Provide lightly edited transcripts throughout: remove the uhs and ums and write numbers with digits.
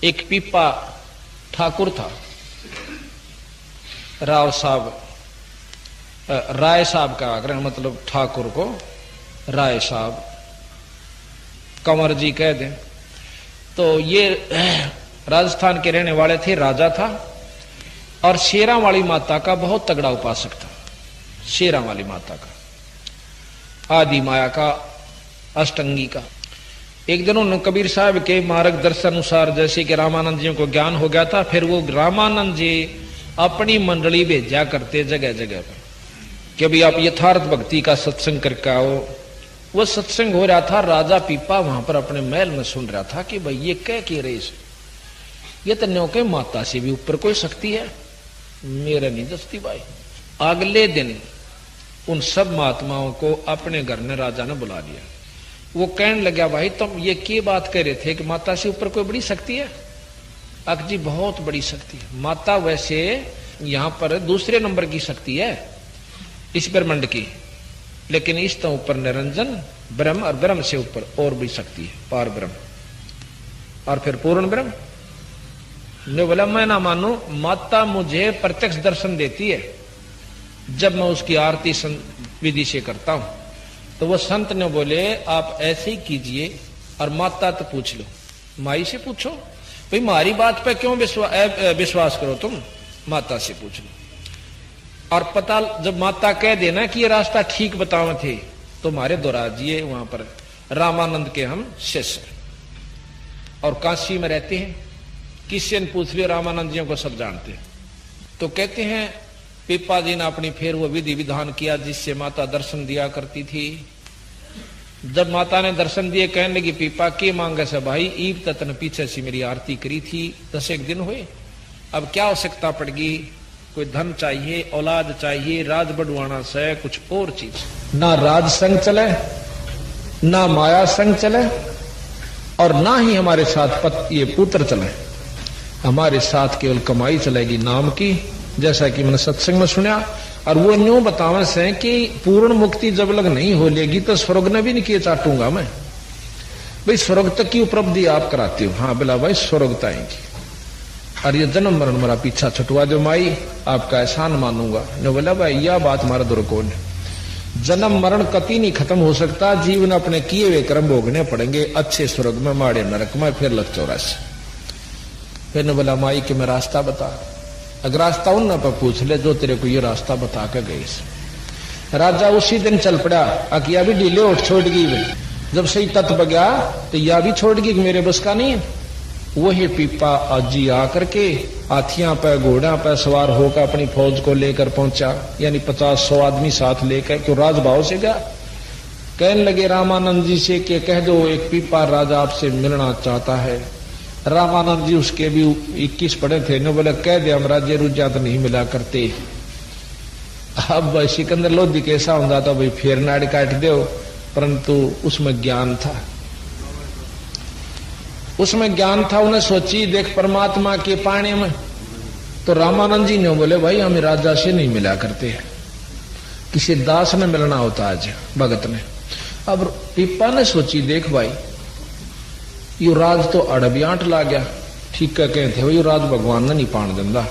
एक पीपा ठाकुर था, राव साहब, राय साहब का आग्रह, मतलब ठाकुर को राय साहब, कंवर जी कह दें। तो ये राजस्थान के रहने वाले थे, राजा था और शेरा वाली माता का बहुत तगड़ा उपासक था। शेरा वाली माता का, आदि माया का, अष्टंगी का। एक दिन उन्होंने कबीर साहब के मार्गदर्शन अनुसार, जैसे कि रामानंद जी को ज्ञान हो गया था, फिर वो रामानंद जी अपनी मंडली भेजा करते जगह जगह पर कि भाई आप यथार्थ भक्ति का सत्संग करके आओ। वो सत्संग हो रहा था, राजा पीपा वहां पर अपने महल में सुन रहा था कि भाई ये कह रहे, ये तो न्यों के माता से भी ऊपर कोई शक्ति है, मेरा नहीं दस्ती भाई। अगले दिन उन सब महात्माओं को अपने घर में राजा ने बुला लिया। वो कहने लगा, भाई तुम ये क्या बात कह रहे थे कि माता से ऊपर कोई बड़ी शक्ति है? अक जी बहुत बड़ी शक्ति है। माता वैसे यहां पर दूसरे नंबर की शक्ति है इस ब्रह्मांड की, लेकिन इस तो ऊपर निरंजन ब्रह्म और ब्रह्म से ऊपर और भी शक्ति है, पार ब्रह्म और फिर पूर्ण ब्रह्म। ने बोला मैं ना मानू, माता मुझे प्रत्यक्ष दर्शन देती है जब मैं उसकी आरती विधि से करता हूं। तो वो संत ने बोले आप ऐसे ही कीजिए और माता तो पूछ लो, माई से पूछो, भाई हमारी बात पे क्यों विश्वास करो, तुम माता से पूछ लो। और पता जब माता कह देना कि ये रास्ता ठीक बतावे थे, तो हमारे दोराजिए वहां पर रामानंद के हम शिष्य और काशी में रहते हैं, किसी ने पूछ लिया, रामानंद जी को सब जानते हैं। तो कहते हैं पीपा जी ने अपनी फिर वो विधि विधान किया जिससे माता दर्शन दिया करती थी। जब माता ने दर्शन दिए, कहने लगी पीपा के मांगे से भाई, ईब तत्न पीछे से मेरी आरती करी थी, 10 एक दिन हुए, अब क्या आवश्यकता पड़गी? कोई धन चाहिए, औलाद चाहिए, राज बढ़वाना से कुछ और चीज। ना राज संग चले, ना माया संग चले, और ना ही हमारे साथ ये पुत्र चले। हमारे साथ केवल कमाई चलेगी नाम की, जैसा कि मैंने सत्संग में सुना। और वो न्यों बतावे से कि पूर्ण मुक्ति जब लग नहीं हो लेगी तो स्वर्ग ने भी नहीं किए चाटूंगा मैं। भाई स्वर्ग तक की उपलब्धि आप कराती हो? हाँ बोला भाई स्वर्ग तक आएंगी, और ये जन्म मरण मेरा पीछा छुटवा दो माई, आपका एहसान मानूंगा। ने बोला भाई यह बात हमारा दुर्कोण है, जन्म मरण कति नहीं खत्म हो सकता, जीवन अपने किए हुए कर्म भोगने पड़ेंगे, अच्छे स्वर्ग में माड़े नरक में, फिर लग 84। फिर ने बोला माई कि मैं रास्ता बता। अगर रास्ता उन पर पूछ ले जो तेरे को ये रास्ता बता के गई। राजा उसी दिन चल पड़ा, अकिया भी ढीले उठ छोड़ गई। जब सही तत्व गया तो यह भी छोड़ गई, मेरे बस का नहीं है। वही पीपा आजी आकर के हाथियां पे घोड़ा पे सवार होकर अपनी फौज को लेकर पहुंचा, यानी 50-100 आदमी साथ लेकर, क्यों राजभाव से गया। कहने लगे रामानंद जी से कि कह दो एक पीपा राजा आपसे मिलना चाहता है। रामानंद जी उसके भी 21 पढ़े थे, ने बोले कह दे हम राज्य रुझा तो नहीं मिला करते। अब सिकंदर लोधी कैसा होता था भाई, फेर नाड़ काट दो, परंतु उसमें ज्ञान था, उसमें ज्ञान था। उन्हें सोची देख परमात्मा के पाने में। तो रामानंद जी ने बोले भाई हमें राजा से नहीं मिला करते, किसी दास ने मिलना होता आज भगत ने। अब पीपा ने सोची देख भाई यो राज तो अड़बियाट ला गया, ठीक है कहते हो, यो राज भगवान ने नहीं पान दिंदा।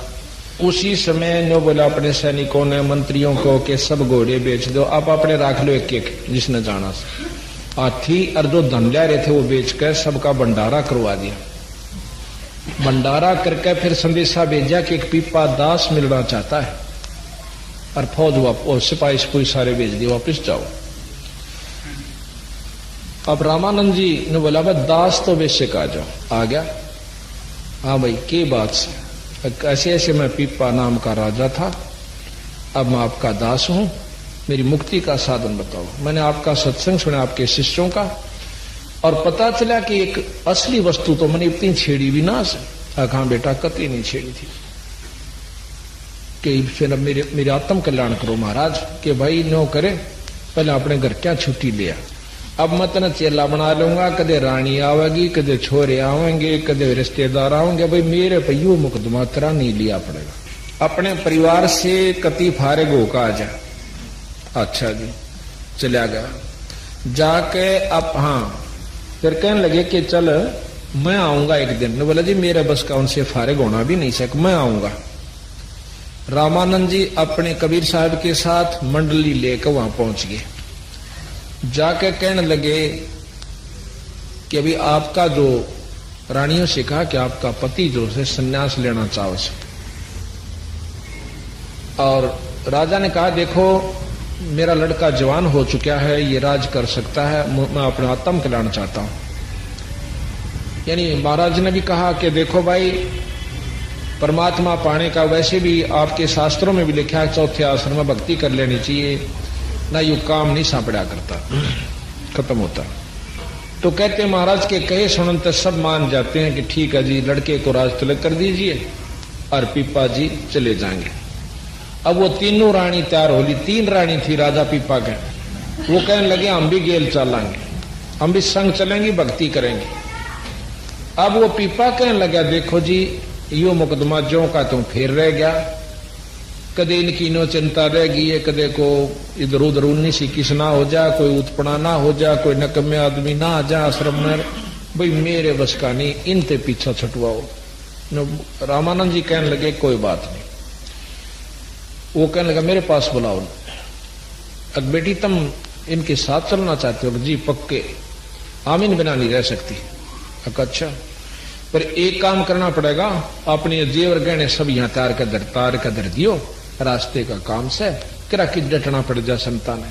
उसी समय नो बोला अपने सैनिकों ने मंत्रियों को कि सब घोड़े बेच दो, आप अपने राख लो एक एक जिसने जाना से। हाथी और जो धन ले रहे थे वो बेच कर सबका भंडारा करवा दिया। भंडारा करके फिर संदेशा भेजा कि एक पीपा दास मिलना चाहता है, और फौज सिपाही कोई सारे भेज दिए, वापिस जाओ। अब रामानंद जी ने बोला भाई दास तो बेशक आ जाओ। आ गया, हाँ भाई के बात से, ऐसे ऐसे मैं पीपा नाम का राजा था, अब मैं आपका दास हूं, मेरी मुक्ति का साधन बताओ। मैंने आपका सत्संग सुना आपके शिष्यों का, और पता चला कि एक असली वस्तु तो मैंने इतनी छेड़ी भी ना से। हाँ बेटा कतई नहीं छेड़ी थी, कि फिर अब मेरे आत्म कल्याण करो महाराज, कि भाई नो करे पहले अपने घर क्या छुट्टी लिया, अब मैं तेना चेला बना लूंगा, कदे रानी आवेगी, कदे छोरे आवेंगे, कदे रिश्तेदार आवेंगे, भाई मेरे पे यू मुकदमा तेरा नहीं लिया पड़ेगा, अपने परिवार से कति फारे गोका आ जा। अच्छा जी चला गया, जाके अब हाँ फिर कहने लगे कि चल मैं आऊंगा एक दिन। ने बोला जी मेरे बस का उनसे फारिग होना भी नहीं सक, मैं आऊंगा। रामानंद जी अपने कबीर साहब के साथ मंडली लेकर वहां पहुंच गए। जाके कहने लगे कि अभी आपका जो रानियों से कहा कि आपका पति जो है संन्यास लेना चाहो से। और राजा ने कहा देखो मेरा लड़का जवान हो चुका है, ये राज कर सकता है, मैं अपना आत्म कल्याण चाहता हूं। यानी महाराज ने भी कहा कि देखो भाई परमात्मा पाने का वैसे भी आपके शास्त्रों में भी लिखा है चौथे आश्रम में भक्ति कर लेनी चाहिए, ना यू काम नहीं सांपड़ा करता, खत्म होता। तो कहते महाराज के कहे सुनते सब मान जाते हैं कि ठीक है जी लड़के को राज तिलक कर दीजिए और पीपा जी चले जाएंगे। अब वो तीनों रानी तैयार हो ली, 3 रानी थी राजा पीपा के। वो कहने लगे हम भी गेल चलेंगे, हम भी संग चलेंगे, भक्ति करेंगे। अब वो पीपा कहने लगा देखो जी यो मुकदमा जो का तुम फिर रह गया, कदे इनकी नो चिंता रह गई है, कदे को इधर उधर 19 किस ना हो जा, कोई उत्पना ना हो जा, कोई नकम्मे आदमी ना आ जा आश्रम में, भाई मेरे बस का नहीं, इनते पीछा छुटवाओ। रामानंद जी कहने लगे कोई बात नहीं। वो कहने लगा मेरे पास बुलाओ। अब बेटी तुम इनके साथ चलना चाहते हो? जी पक्के, हम इन बिना नहीं रह सकती। अच्छा पर एक काम करना पड़ेगा, अपने जेवर गहने सब यहाँ तार का धर दियो, रास्ते का काम से किरा कि डटना पड़ जा संतान है।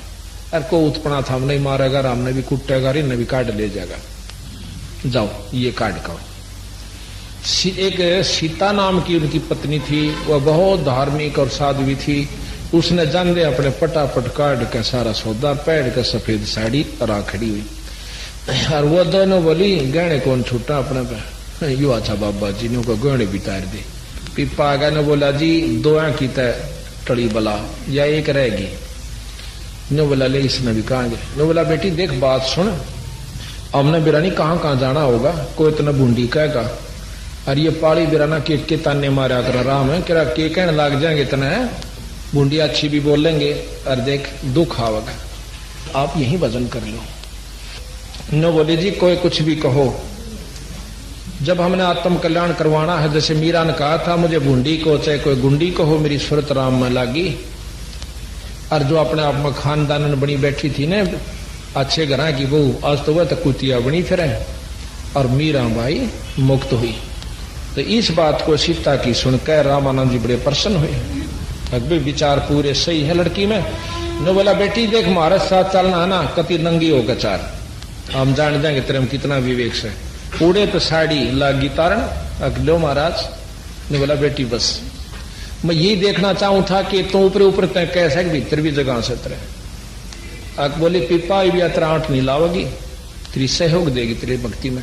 अरे को उत्पना था हम नहीं मारेगा, राम ने भी कुटेगा, इन्हें भी काट ले जाएगा, जाओ ये काट करो। एक सीता नाम की उनकी पत्नी थी, वह बहुत धार्मिक और साध्वी थी। उसने जान दे अपने पटापट काट के सारा सौदा पैड़ के सफेद साड़ी और खड़ी हुई। और वो दोनों बोली गहने कौन छूटा अपने पे, यू अच्छा बाबा जी ने को गहने भी तार दे। पीपा आ गया ने बोला जी 2 की तय टड़ी बला या एक रहेगी। ने बोला ले इसने भी कहा गए। ने बोला बेटी देख बात सुन, हमने बिरानी कहाँ कहाँ जाना होगा, कोई इतना बूंदी कहेगा और ये पाड़ी बिराना के ताने मारा कर आराम है, किरा के कहने लाग जाएंगे इतना है, बूंदी अच्छी भी बोल लेंगे और देख दुख आवेगा, आप यही वजन कर लो। नो बोले जी कोई कुछ भी कहो, जब हमने आत्म कल्याण करवाना है, जैसे मीरा ने कहा था मुझे बूंदी को चाहे कोई गुंडी को हो, मेरी सूरत राम में लागी। और जो अपने आप में खानदान में बनी बैठी थी ने अच्छे घर की बहू, आज तो वह तक कुतिया बनी फिर और मीरा भाई मुक्त हुई। तो इस बात को सीता की सुनकर रामानंद जी बड़े प्रसन्न हुए। अभी विचार पूरे सही है लड़की में। ने बोला बेटी देख हमारे साथ चलना है ना, कति नंगी होकर चार, हम जान जाएंगे तेरे में कितना विवेक से। उड़े तो साड़ी लागी तारण अगलो महाराज। ने बोला बेटी बस मैं यही देखना चाहूं था कि तू ऊपर ऊपर तय कैसे भीतर भी जगह से तेरे। अक बोली पीपा भी यात्रा आंट नहीं लाओगी, तेरी सहयोग देगी तेरी भक्ति में।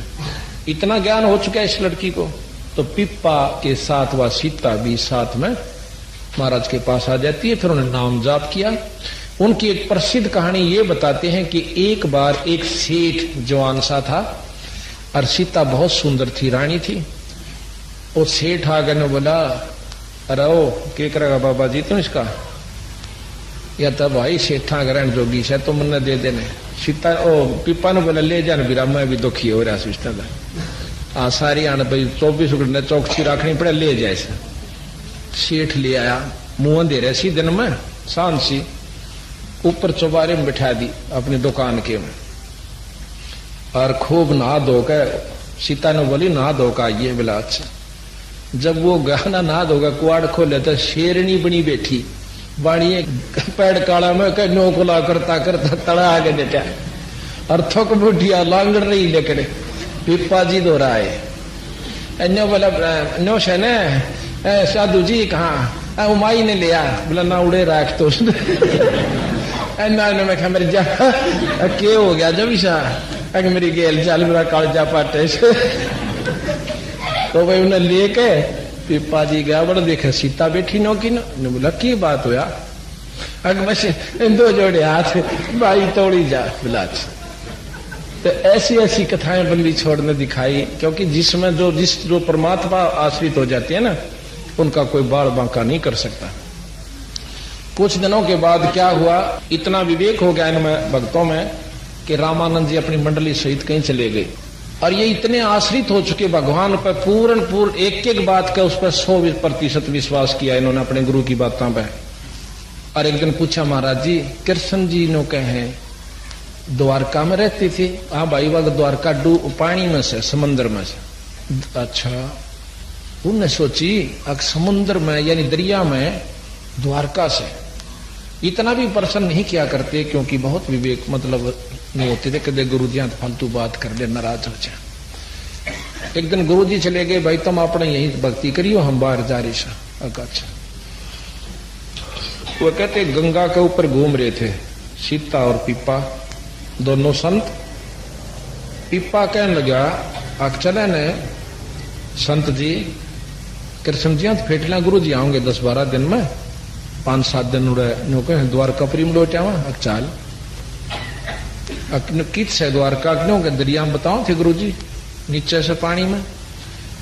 इतना ज्ञान हो चुका है इस लड़की को। तो पिप्पा के साथ वह सीता भी साथ में महाराज के पास आ जाती है। फिर उन्होंने नाम जाप किया। उनकी एक प्रसिद्ध कहानी ये बताते हैं कि एक बार एक सेठ जवान सा था और सीता बहुत सुंदर थी, रानी थी। वो सेठ आ गए, बोला अरे ओ क्या करेगा बाबा जी तुम इसका, या तो भाई सेठा ग्रहण जोगी से तो मन दे देने। सीता ओ पिप्पा ने बोला ले जान बीरा, मैं भी दुखी हो रहा सिस्टम का। हाँ सारी आने भाई 24 घंटे चौकसी रखनी पड़े, ले जाए। सेठ ले आया, मुंह दे रहे सी दिन में शान सी, ऊपर चौबारे में बिठा दी अपनी दुकान के में और खूब नहा धोकर। सीता ने बोली नहा धोकर आइए। बोला अच्छा। जब वो गाना नहा धोकर कुआड़ खोले तो शेरनी बनी बैठी, बाणिए पैड़ काला में नोकला करता करता तड़ा आगे बैठा और थक बुढ़िया लांगड़ रही लेकर पिप्पा जी दो रहा है। नो बोला नो शने साधु जी कहाँ, उमाई ने लिया। बोला ना उड़े राख तो मैं क्या मेरी जा के हो गया जब ईशा अगर मेरी गेल चाल मेरा कालजा पाटे। तो भाई उन्हें लेके पिप्पा जी गया, बड़ा देखा सीता बैठी नो की ने बोला की बात हुआ, अगर बस 2 जोड़े हाथ भाई तोड़ी जा। बोला तो ऐसी ऐसी कथाएं बंदी छोड़ने दिखाई, क्योंकि जिसमें जो परमात्मा आश्रित हो जाती है ना, उनका कोई बाल बांका नहीं कर सकता। कुछ दिनों के बाद क्या हुआ, इतना विवेक हो गया इनमें भक्तों में कि रामानंद जी अपनी मंडली सहित कहीं चले गए और ये इतने आश्रित हो चुके भगवान पर, पूर्ण एक एक बात का उस पर 100% विश्वास किया इन्होंने अपने गुरु की बातों पर। और एक दिन पूछा, महाराज जी कृष्ण जी नो कहे द्वारका में रहते थे? हाँ भाई, वह द्वारका पानी में से, समुद्र में से। अच्छा, उनने सोची समुद्र में यानी दरिया में द्वारका से। इतना भी प्रश्न नहीं किया करते, क्योंकि बहुत विवेक मतलब नहीं होते थे, कदे गुरु जी फालतू बात कर ले, नाराज हो जाए। एक दिन गुरु जी चले गए, भाई तुम अपने यही भक्ति करियो, हम बाहर जा रही सा। अच्छा, वो कहते गंगा के ऊपर घूम रहे थे सीता और पीपा, दोनों संत। पीपा कहने लगा, चले ने संत जी कृष्ण जी फेटला, गुरु जी आओगे 10-12 दिन में, 5-7 दिन उड़े द्वारका प्रीम लौट आवा। चाल कित से द्वारका क्यों के दरिया में बताओ थे गुरु जी, नीचे से पानी में।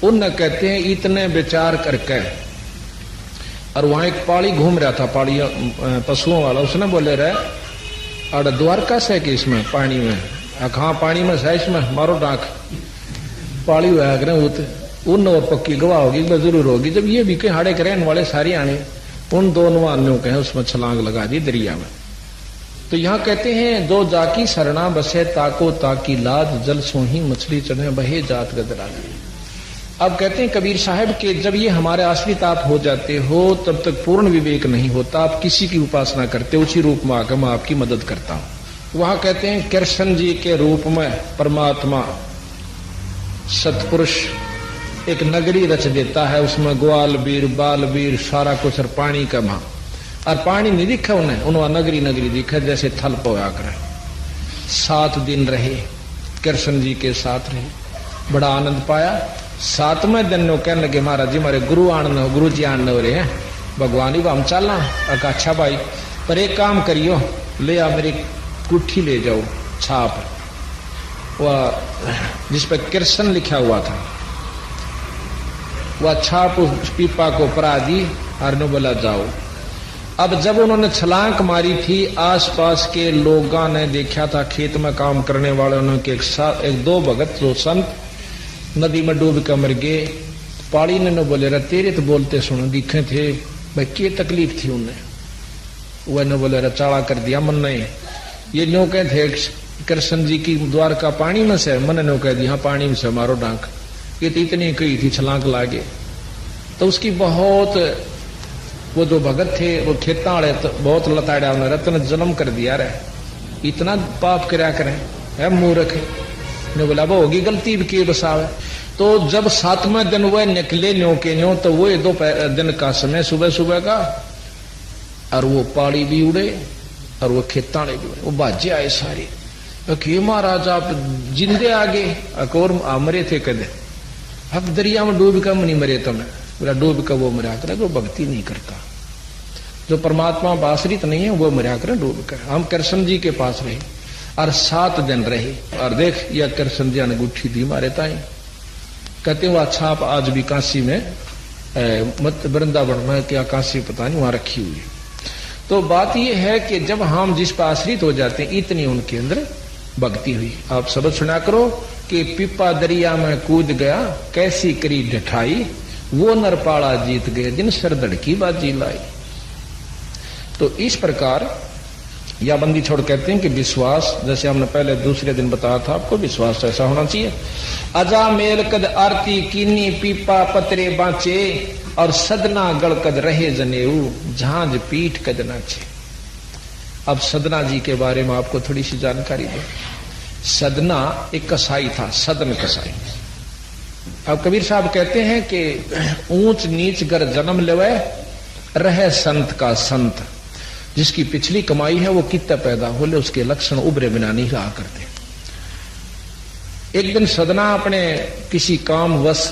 उन कहते हैं इतने विचार करके, और वहां एक पाड़ी घूम रहा था, पाड़ी पशुओं वाला, उसने बोले रहे अरे द्वारका से कि इसमें पानी में? हाँ पानी में से, इसमें मारो डाक पाड़ी हुआ करे। उन और पक्की गवाह होगी, जरूर होगी। जब ये भी कहीं हाड़े के रहने वाले सारी आने, उन दोनों आदमियों कहे उसमें छलांग लगा दी दरिया में। तो यहाँ कहते हैं दो जाकी सरना बसे ताको ताकी लाज, जल सोही मछली चढ़े बहे जात गदरा। अब कहते हैं कबीर साहब के जब ये हमारे आश्रित आप हो जाते हो, तब तक पूर्ण विवेक नहीं होता, आप किसी की उपासना करते, उसी रूप में आकर मैं आपकी मदद करता हूं। वहां कहते हैं कृष्ण जी के रूप में परमात्मा सतपुरुष एक नगरी रच देता है, उसमें ग्वाल बीर बाल बीर सारा कुछ, और पानी का मां, और पानी नहीं दिखा उन्हें नगरी नगरी दिखा, जैसे थल पोया करे। 7 दिन रहे कृष्ण जी के साथ रहे, बड़ा आनंद पाया। 7वें दिन नो कहने लगे, महाराज जी हमारे गुरु जी आने हो रहे हैं, भगवान ही हम चलना। अच्छा भाई, पर एक काम करियो, ले आ मेरी कुट्ठी ले जाओ, छाप वह जिस पर कृष्ण लिखा हुआ था, वह छाप उस पीपा को परा दी, और ने बोला जाओ। अब जब उन्होंने छलांग मारी थी, आसपास के लोगों ने देखा था, खेत में काम करने वालों ने कि एक 2 भगत 2 संत नदी में डूब कर मर गए। पाड़ी ने बोले रहा, तेरे तो बोलते सुनो दिखे थे भाई, क्या तकलीफ थी उन्हें? वह ने बोले रहा, चाड़ा कर दिया मन ने। ये नो कहे थे कृष्ण जी की द्वारका पानी में से, मन ने कह दिया पानी में से मारो डांक। ये तो इतनी कही थी, छलांग लागे। तो उसकी बहुत, वो जो भगत थे वो खेता वाले तो बहुत लताड़ा, उन्हें रत्न जन्म कर दिया रहे, इतना पाप कराया करें है मूर्ख ने। बोला वो होगी गलती भी की बसावे। तो जब 7वें दिन वह निकले न्यो के न्यो, तो वो 2 दिन का समय सुबह सुबह का, और वो पाड़ी भी उड़े और वो खेताड़े भी उड़े, वो बाजे आए सारे कि महाराज आप जिंदे आगे, और मरे थे कदे, अब दरिया में डूब कर नहीं मरे तुम्हें? बोला डूब कर वो मरा कर, वो भक्ति नहीं करता, जो परमात्मा आश्रित नहीं है वो मरा कर डूब कर। हम कृष्ण जी के पास रहे और 7 दिन रहे, और देख यह कृष्ण जी ने गुट्ठी दी मारे ताई। कहते हुआ छाप आज भी काशी में, मत वृंदावन में क्या काशी पता नहीं, वहां रखी हुई है। तो बात यह है कि जब हम जिस पर आश्रित हो जाते हैं, इतनी उनके अंदर भक्ति हुई। आप शब्द सुना करो कि पीपा दरिया में कूद गया, कैसी करी ढठाई, वो नरपाड़ा जीत गए, दिन सरदड़ की बाजी लाई। तो इस प्रकार या बंदी छोड़ कहते हैं कि विश्वास, जैसे हमने पहले दूसरे दिन बताया था आपको, विश्वास ऐसा होना चाहिए। अजा मेल कद आरती कीनी पीपा पतरे बाँचे, और सदना गढ़ कद रहे जनेऊ, झांझ पीठ कद नाचे। अब सदना जी के बारे में आपको थोड़ी सी जानकारी दे। सदना एक कसाई था, सदन कसाई। अब कबीर साहब कहते हैं कि ऊंच नीच कर जन्म लेवे, रहे संत का संत, जिसकी पिछली कमाई है वो कितना पैदा हो ले, उसके लक्षण उभरे बिना नहीं रहा करते। एक दिन सदना अपने किसी काम वश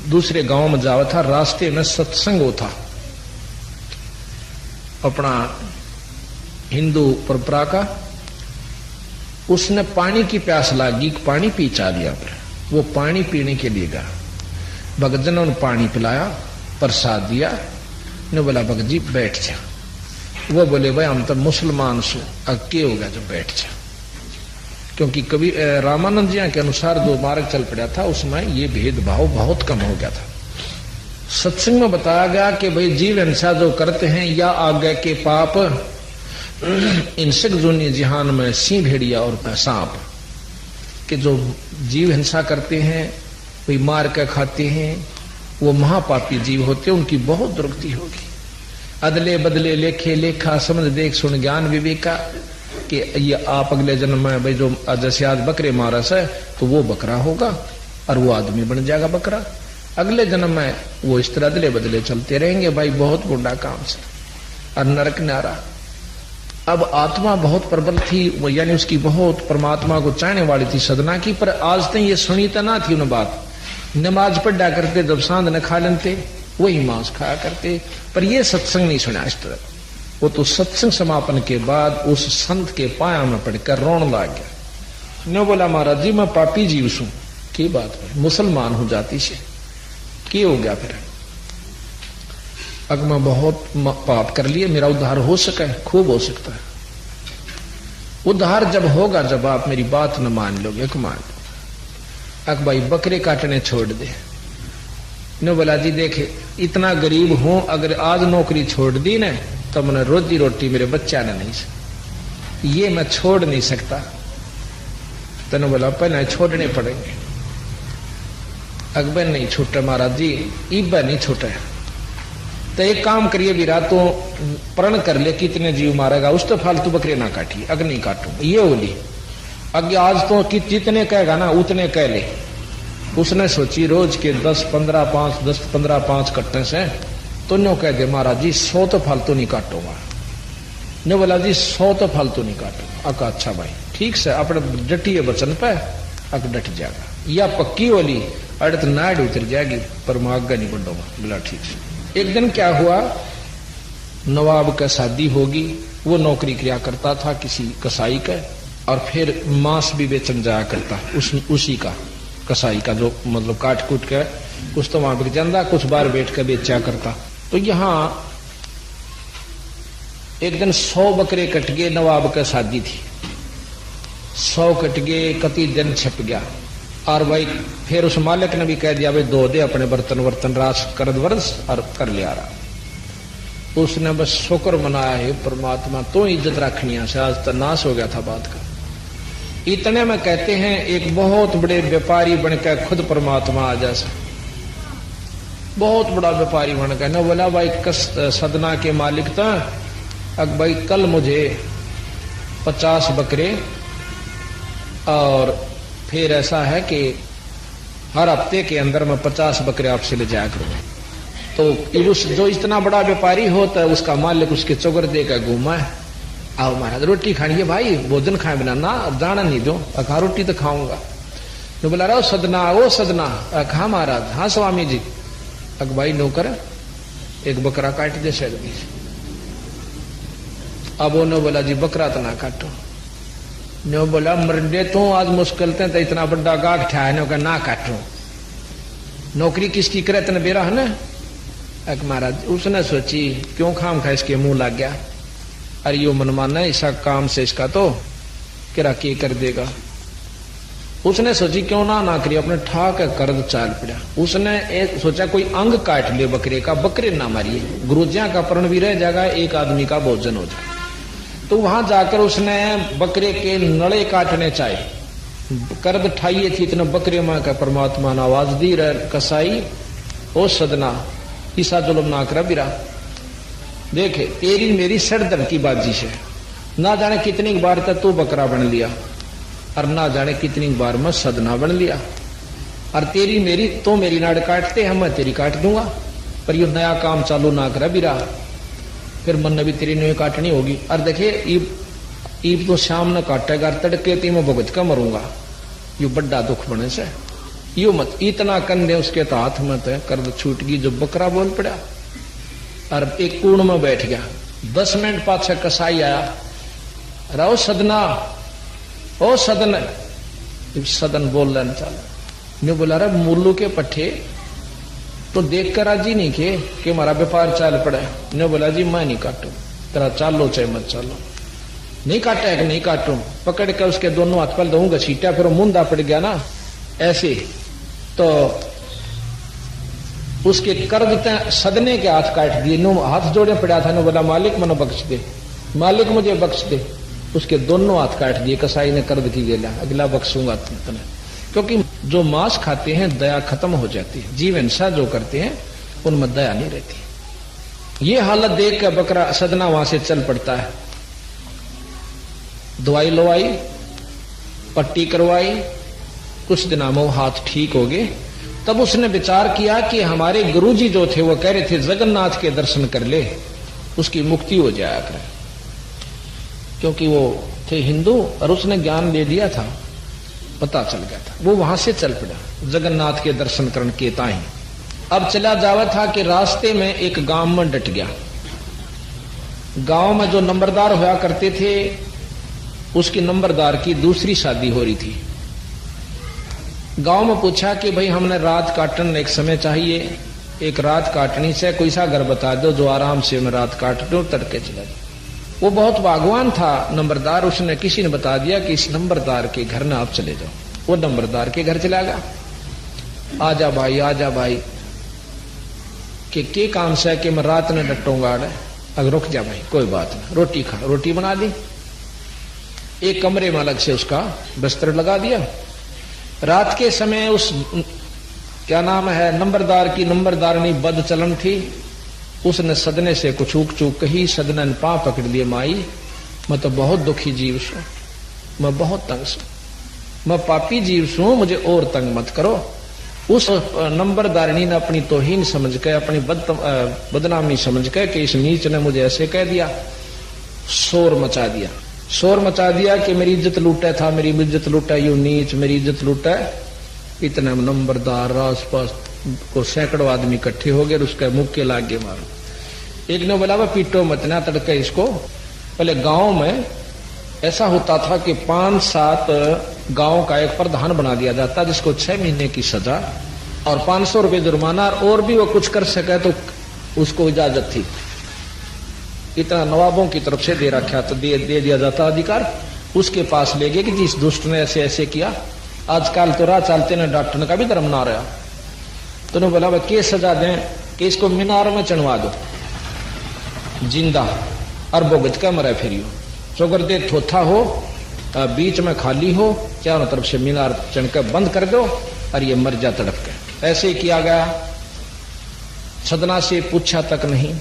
दूसरे गांव में जावा था, रास्ते में सत्संग होता, अपना हिंदू परंपरा का। उसने पानी की प्यास लगी, पानी पी चा दिया, पर वो पानी पीने के लिए गया। भगतजनों ने पानी पिलाया, प्रसाद दिया, ने बोला भगत जी बैठ जा। वो बोले भाई हम तो मुसलमान सो, अब क्या होगा जो बैठ जा। क्योंकि कभी रामानंद जी के अनुसार जो मार्ग चल पड़ा था उसमें ये भेदभाव बहुत कम हो गया था। सत्संग में बताया गया कि भाई जीव हिंसा जो करते हैं या आगे के पाप हिंसक जोनी जिहान में सिंह भेड़िया और सांप के जो जीव हिंसा करते हैं वे मार कर खाते हैं वो महापापी जीव होते हैं, उनकी बहुत दुर्गति होगी। अदले बदले लेखे लेखा समझ देख सुन ज्ञान विवेका कि ये आप अगले जन्म में भाई जो जैसे आज बकरे मारस है तो वो बकरा होगा और वो आदमी बन जाएगा बकरा। अगले जन्म में वो इस तरह अदले बदले चलते रहेंगे भाई, बहुत गुंडा काम से और नरक नारा। अब आत्मा बहुत प्रबल थी, यानी उसकी बहुत परमात्मा को चाहने वाली थी सदना की, पर आज तक ये सुनी तो ना थी उन बात। नमाज पढ़ा करते, जब सांध न खा लेते वही मांस खाया करते, पर ये सत्संग नहीं सुना इस तरह। वो तो सत्संग समापन के बाद उस संत के पाया में पड़कर रोन लग गया। ने बोला महाराज जी मैं पापी जीव सू, की बात है मुसलमान हो जाती से की हो गया फिर? अगर मैं बहुत पाप कर लिए, मेरा उद्धार हो सके? खूब हो सकता है उद्धार जब होगा जब आप मेरी बात न मान लोगे। मान लो अक भाई बकरे काटने छोड़ दे। ने बोला जी देखे इतना गरीब हूं, अगर आज नौकरी छोड़ दी न तो मैंने रोजी रोटी मेरे बच्चा ने नहीं, ये मैं छोड़ नहीं सकता। तने बोला पहले छोड़ने पड़ेंगे। अकबर नहीं छूटे महाराज जी, इब्बा नहीं छूटे। तो एक काम करिए वीरा, तो प्रण कर ले कितने जीव मारेगा, उस तो फालतू बकरे ना काटिए। अगर नहीं काटू ये बोली अगे आज तो कि जितने कहेगा ना उतने कह ले। उसने सोची रोज के 10-15 5 कट्टे से तो न्यो कह दे महाराज जी 100 तो फालतू नहीं काटूंगा। ने बोला जी 100 तो फालतू नहीं काटूंगा। अका अच्छा भाई ठीक से अपने डटिए वचन पे अक डट जाएगा, या पक्की वाली अड़त नाड़ उतर जाएगी पर मैं आगे नहीं बढ़ूंगा। बोला ठीक से। एक दिन क्या हुआ, नवाब का शादी होगी, वो नौकरी किया करता था किसी कसाई का, और फिर मांस भी बेचन जाया करता उसी का कसाई का, जो मतलब काट कूट के कुछ तो वहां बिक जाता, कुछ बार बैठ कर बेचा करता। तो यहां एक दिन 100 बकरे कट गए, नवाब का शादी थी, 100 कट गए, कति दिन छप गया। और भाई फिर उस मालिक ने भी कह दिया भाई धो दे अपने बर्तन वर्तन रास कर वर्ष और कर लिया रहा। उसने बस शुक्र मनाया है परमात्मा तो इज्जत रखनी से, आज तो नाश हो गया था बात का। इतने में कहते हैं एक बहुत बड़े व्यापारी बनकर खुद परमात्मा आ जा, बहुत बड़ा व्यापारी बनकर ना बोला भाई सदना के मालिक था, अब भाई कल मुझे 50 बकरे और फिर ऐसा है कि हर हफ्ते के अंदर मैं 50 बकरे आपसे ले जाया करूंगा। तो उस जो इतना बड़ा व्यापारी होता है उसका मालिक उसके चौगर देकर घूमा है, आओ महाराज रोटी खानी है भाई, भोजन खाए बिना ना जाना नहीं दो। अखा रोटी तो खाऊंगा। तो बोला रहा सदना वो सदना। खा महाराज। हाँ स्वामी जी। अक भाई नौकर एक बकरा काट दे सैड दी। अब उन्होंने बोला जी बकरा तो ना काटो। ने बोला मरडे तो आज मुश्किल थे तो इतना बड़ा गाग ठा है ना काटो, नौकरी किसकी करे तेने बेरा है ना। अक महाराज उसने सोची क्यों खाम खा इसके मुंह लग गया, अरे यो मनमाना ऐसा काम से इसका तो किरा के कर देगा। उसने सोची क्यों ना करी, अपने ठाक कर्द चाल पड़ा। उसने सोचा कोई अंग काट ले बकरे का, बकरे ना मारिए, गुरुजिया का प्रण भी रह जाएगा, एक आदमी का भोजन हो जाए। तो वहां जाकर उसने बकरे के नड़े काटने चाहे, कर्द ठाइए थी इतने बकरे मां का परमात्मा ने आवाज दी रह कसाई ओ सदना ईसा जुलम ना कर बिरा, देखे तेरी मेरी सरदर्द की बाजी से ना जाने कितनी बार तक तू बकरा बन लिया और ना जाने कितनी बार मैं सदना बन लिया, और तेरी मेरी तो मेरी नाड़ काटते हैं मैं तेरी काट दूंगा, पर यो नया काम चालू ना कर बिरा, फिर मन भी तेरी नहीं काटनी होगी। और देखे ईब तो शाम न काटेगा, तड़के ती मैं भुगत का मरूंगा, यो बड़ा दुख बने से यो मत इतना कंधे उसके तो हाथ में तो कर्द छूट गई, जो बकरा बोल पड़ा और एक कूड़ में बैठ गया। 10 मिनट पाछे कसाई आया, रहो सदना ओ सदन, सदन बोल रहे चल बोला रहा मुल्लू के पट्टे तो देख कर राजी नहीं कि हमारा व्यापार चाल पड़ा। ने बोला जी मैं नहीं काटू, तेरा चालो चाहे मत चालो। नहीं काटा है कि नहीं काटूं, पकड़ के उसके दोनों हाथ पर दूंगा घसीटा, फिर मुंदा पड़ गया ना ऐसे, तो उसके कर देते सदने के हाथ काट दिए। नो हाथ जोड़े पड़ा था, नो बोला मालिक मनो बख्श दे, मालिक मुझे बख्श दे। उसके दोनों हाथ काट दिए, कसाई ने कर्द की गेला, अगला बख्शूंगा तुमने। क्योंकि जो मांस खाते हैं दया खत्म हो जाती है, जीव हिंसा जो करते हैं उनमें दया नहीं रहती। ये हालत देख कर बकरा सदना वहां से चल पड़ता है। दवाई लवाई, पट्टी करवाई, कुछ दिनों में हाथ ठीक हो गए। तब उसने विचार किया कि हमारे गुरुजी जो थे वो कह रहे थे जगन्नाथ के दर्शन कर ले, उसकी मुक्ति हो जाया करे, क्योंकि वो थे हिंदू और उसने ज्ञान दे दिया था, पता चल गया था। वो वहां से चल पड़ा जगन्नाथ के दर्शन करने के ताई। अब चला जावा था कि रास्ते में एक गांव में डट गया। गांव में जो नंबरदार हुआ करते थे उसकी नंबरदार की दूसरी शादी हो रही थी। गांव में पूछा कि भाई हमने रात काटन एक समय चाहिए, एक रात काटनी से कोई सा घर बता दो जो आराम से मैं रात काट दूं, तड़के चला जाऊं। वो बहुत भागवान था नंबरदार, उसने किसी ने बता दिया कि इस नंबरदार के घर में आप चले जाओ। वो नंबरदार के घर चला गया। आजा भाई आजा भाई, के काम से कि मैं रात में डटूंगा। अगर रुक जा भाई, कोई बात नहीं, रोटी खा। रोटी बना दी, एक कमरे में अलग से उसका बिस्तर लगा दिया। रात के समय उस क्या नाम है नंबरदार की नंबरदारनी बद चलन थी, उसने सदने से कुछ चूक चूक कही। सदने ने पांव पकड़ लिए, माई मैं तो बहुत दुखी जीव सू, मैं बहुत तंग सू, मैं पापी जीव सू, मुझे और तंग मत करो। उस नंबरदारिणी ने अपनी तौहीन समझ के, अपनी बदनामी समझ के कि इस नीच ने मुझे ऐसे कह दिया, शोर मचा दिया। शोर मचा दिया कि मेरी इज्जत लूटा था, मेरी इज्जत लूटा, यू नीच मेरी इज्जत लूटा। इतने नंबरदार आस पास को सैकड़ों आदमी इकट्ठे हो गए, उसके मुंह के लागे मारो। एक ने बोला वह पीटो मत ना तड़के इसको। पहले गांव में ऐसा होता था कि 5-7 गांव का एक प्रधान बना दिया जाता, जिसको 6 महीने की सजा और 500 रुपये जुर्माना, और भी वो कुछ कर सके तो उसको इजाजत थी। इतना नवाबों की तरफ से दे रखा तो दे दिया जाता अधिकार। उसके पास ले गए कि जिस दुष्ट ने ऐसे ऐसे किया। आजकल तो राह चलते ने डॉक्टर का भी धर्म ना रहा, तो उन्होंने बोला के सजा दें कि इसको मीनार में चढ़वा दो जिंदा, और भुगत का मरे फिरियो, चौगर दे थोथा हो, बीच में खाली हो, चारों तरफ से मीनार चढ़कर बंद कर दो और ये मर जा तड़प के। ऐसे ही किया गया। सदना से पूछा तक नहीं।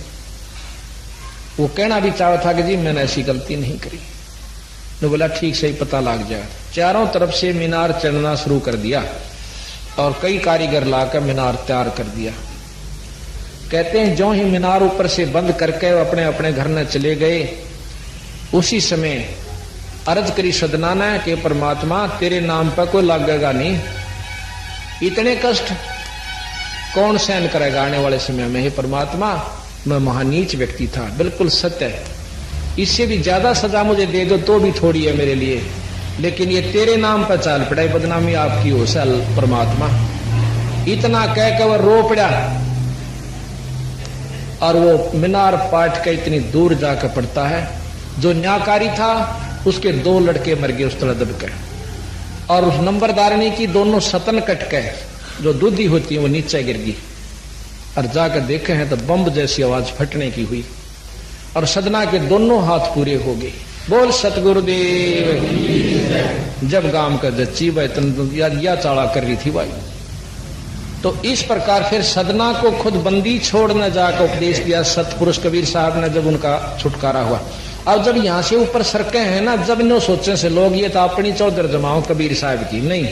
वो कहना भी चाहा था कि जी मैंने ऐसी गलती नहीं करी। तो बोला ठीक से ही पता लग जाए। चारों तरफ से मीनार चढ़ना शुरू कर दिया और कई कारीगर लाकर मीनार तैयार कर दिया। कहते हैं जो ही मीनार ऊपर से बंद करके अपने अपने घर में चले गए, उसी समय अर्ज करी सदना ने कि परमात्मा तेरे नाम पर कोई लागेगा नहीं, इतने कष्ट कौन सहन करेगा आने वाले समय में। हे परमात्मा मैं महानीच व्यक्ति था, बिल्कुल सत्य है, इससे भी ज्यादा सजा मुझे दे दो तो भी थोड़ी है मेरे लिए, लेकिन ये तेरे नाम पर चाल पड़ा, बदनामी आपकी हो सल परमात्मा। इतना कह कर वह रो पड़ा और वो मीनार पाट के इतनी दूर जाकर पड़ता है। जो न्याकारी था उसके 2 लड़के मर गए उस तरह दबके, और उस नंबरदारनी की दोनों सतन कट के जो दूधी होती है वो नीचे गिर गई, और जाकर देखे हैं तो बम जैसी आवाज फटने की हुई और सदना के दोनों हाथ पूरे हो गए। बोल सतगुरुदेव। जब गांव का जच्ची भाई या चाड़ा कर रही थी भाई, तो इस प्रकार फिर सदना को खुद बंदी छोड़ने जाकर उपदेश दिया सतपुरुष कबीर साहब ने, जब उनका छुटकारा हुआ। अब जब यहां से ऊपर सरके हैं ना, जब इन सोचे से लोग ये तो अपनी चौधर जमाओ कबीर साहब की नहीं,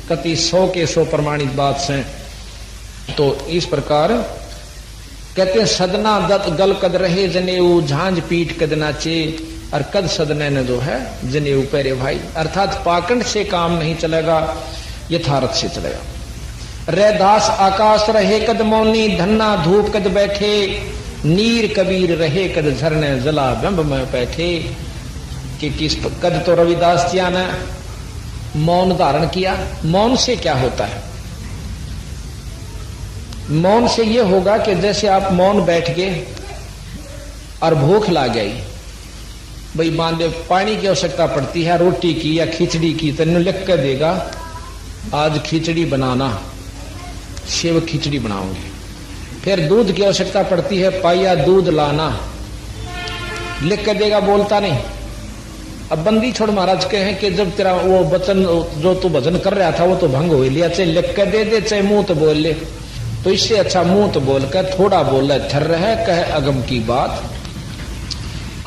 कति 100 के 100 प्रमाणित बात से। तो इस प्रकार कहते हैं सदना दत्त गल कद रहे जनेऊ, झांझ पीठ कद नाचे, और कद सदने ने जो है जनेऊ पहरे भाई। अर्थात पाखंड से काम नहीं चलेगा, यथार्थ से चलेगा। रैदास आकाश रहे कद मौनी, धन्ना धूप कद बैठे, नीर कबीर रहे कद झरने जला बिंब में बैठे। कि किस कद तो रविदास जी ने मौन धारण किया। मौन से क्या होता है? मौन से यह होगा कि जैसे आप मौन बैठ गए और भूख लग गई, भाई मान ले पानी की आवश्यकता पड़ती है, रोटी की या खिचड़ी की, तो इन्होंने लिख कर देगा आज खिचड़ी बनाना, सेव खिचड़ी बनाओगे। फिर दूध की आवश्यकता पड़ती है, पाया दूध लाना, लिख कर देगा, बोलता नहीं। अब बंदी छोड़ महाराज के हैं कि जब तेरा वो वचन जो तू भजन कर रहा था वो तो भंग हो लिया, चाहे लिख कर दे दे चाहे मुंह तो बोल ले, तो इससे अच्छा मुंह तो बोल कर थोड़ा बोल थर रहे कहे अगम की बात।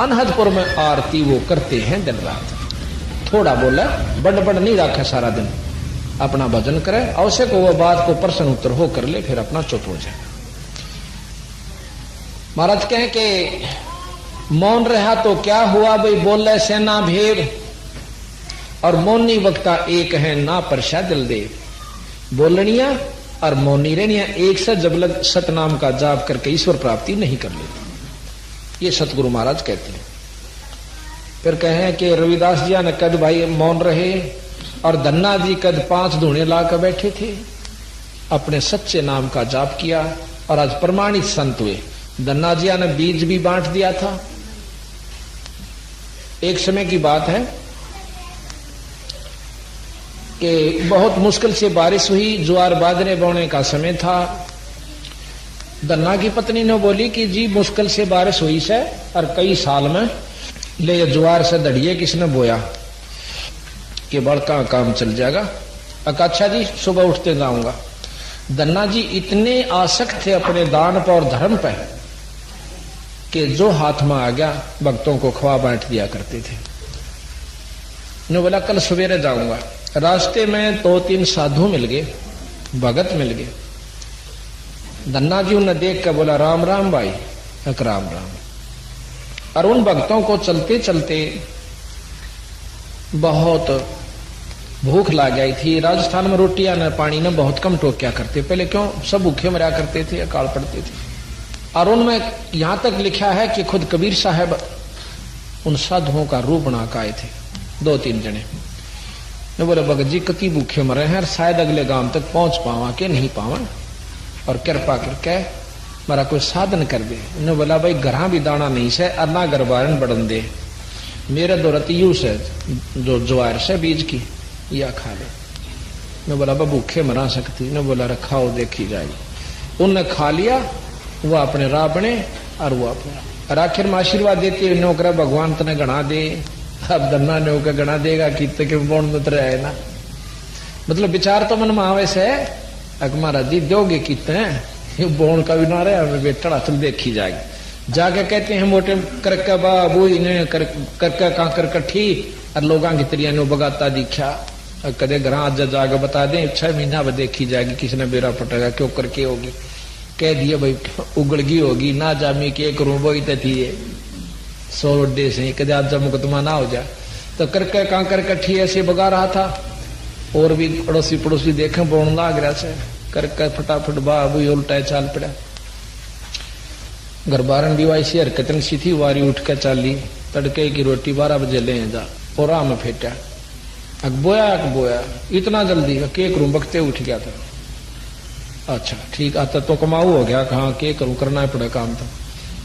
अनहदपुर में आरती वो करते हैं दिन रात, थोड़ा बोला बड़ बड़ नहीं रखा सारा दिन, अपना भजन करे, आवश्यक वो बात को प्रश्न उत्तर हो कर ले, फिर अपना चुप हो जाए। महाराज कहें कि मौन रहा तो क्या हुआ भाई, बोले सेना भेद, और मौनी वक्ता एक है ना परशा दिल दे। बोलनिया और मौनी रहनिया एक से जब लग सतनाम का जाप करके ईश्वर प्राप्ति नहीं कर लेती, ये सतगुरु महाराज कहते हैं। फिर कहें कि रविदास जी ने कद भाई मौन रहे, और धन्ना जी कद 5 धूणे लाकर बैठे थे, अपने सच्चे नाम का जाप किया और आज प्रमाणित संत हुए। धन्ना जी ने बीज भी बांट दिया था। एक समय की बात है कि बहुत मुश्किल से बारिश हुई, ज्वार बाजरे बोने का समय था। धन्ना की पत्नी ने बोली कि जी मुश्किल से बारिश हुई से और कई साल में ले ज्वार से दड़िए किसने बोया कि बड़का काम चल जाएगा। अच्छा जी सुबह उठते जाऊंगा। धन्ना जी इतने आसक्त थे अपने दान पर और धर्म पर कि जो हाथ में आ गया भक्तों को खवा बांट दिया करते थे। ने बोला कल सवेरे जाऊंगा। रास्ते में 2-3 साधु मिल गए, भगत मिल गए। धन्ना जी उन्हें देख कर बोला राम राम भाई, राम राम। और उन भक्तों को चलते चलते बहुत भूख लग गई थी। राजस्थान में रोटियां न पानी न बहुत कम टोक्या करते, पहले क्यों सब भूखे मरा करते थे, अकाल पड़ते थे। और उनमें यहां तक लिखा है कि खुद कबीर साहब उन साधुओं का रूप बना के आए थे, 2-3 जने ने बोले भगत जी कति भूखे मरे हैं, शायद अगले गांव तक पहुंच पावा के नहीं पावा, और कृपा करके मेरा कोई साधन कर दे। ने बोला भाई घरा भी दाना नहीं से और ना गरबारन बढ़न दे, मेरे दौरती यू से जो ज्वार से बीज की या खा ले। ने बोला भूखे मरा सकती। ने बोला रखाओ देखी जाएगी। उनने खा लिया, वो अपने राह बने और वो अपने, और आखिर में आशीर्वाद देते नौकरा भगवान तने गणा दे। अब धन्ना ने होकर गणा देगा कि बोन मित्र है ना, मतलब विचार तो मन में आवे से महाराज जी दोगे कितने बोन का भी ना रहे, हमें बेटा चल देखी जाएगी। जाके कहते हैं मोटे करका बाबू इन्हें करका कांकर कट्ठी और लोगों की तरिया ने बगाता दिखा। कदे घर आज जाकर बता दें 6 महीना बाद देखी जाएगी, किसी ने बेरा पटेगा क्यों करके होगी। कह दिया भाई उगड़गी होगी ना जामी के करूं वो थी 100 अड्डे से कदे आज मुकदमा ना हो जाए। तो करके कांकर कट्ठी ऐसे बगा रहा था, और भी अड़ोसी पड़ोसी देखे बोन लाग रहा से करके फटाफट बाबू उल्टा चाल पड़ा। घर बारन भी वाई सी हरकतन सी थी, वारी उठ कर चाली, तड़के की रोटी 12 बजे ले जा और आम फेटा बोया इतना जल्दी के करूं बकते उठ गया था। अच्छा ठीक आता तो कमाऊ हो गया, कहाँ के करूं करना पड़ा काम। तो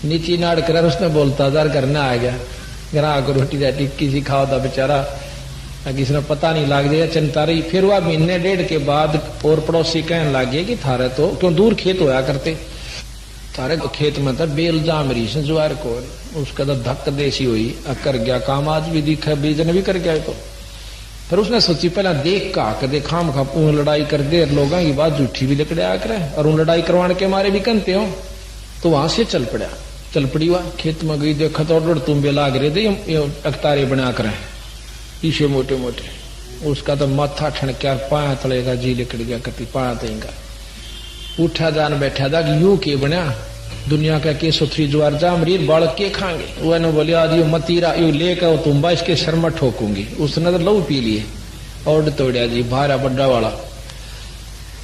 नीची नाड़ कर उसने बोलता जार करना आ गया, घर आकर रोटी राटी किसी खाओ था बेचारा, किसी ने पता नहीं लाग जाए चिंता रही। फिर वह 1.5 महीने के बाद और पड़ोसी कहने लगे कि थारे तो क्यों दूर खेत होया करते, थारे तो खेत में था बेल जाम रही से ज्वार को, उसका तो धक्क देसी हुई कर गया काम, आज भी दिखा बीजन भी कर गया। तो फिर उसने सोची पहला देख का कदे खाम खा लड़ाई कर दे, लोगों की बात झूठी भी लकड़े आ करे और उन लड़ाई करवाने के मारे भी कहते हो। तो वहां से चल पड़ी वह खेत में गई, देखा तो तुम्बे लाग रहे थे अखतारे बना कर ईशे मोटे मोटे। उसका तो माथा ठनक्या पाया तलेगा जी लिकड़ गया, कति पाया देगा। उठा जान बैठा था कि यू के बना दुनिया का के सुथरी ज्वार जामरीर बाढ़ के खाएंगे। वह ने बोले आज यू मतीरा यू लेकर तुम्बा इसके सर में ठोकूंगी। उसने तो लहू पी लिए और तोड़िया जी भारा बड्डा वाला।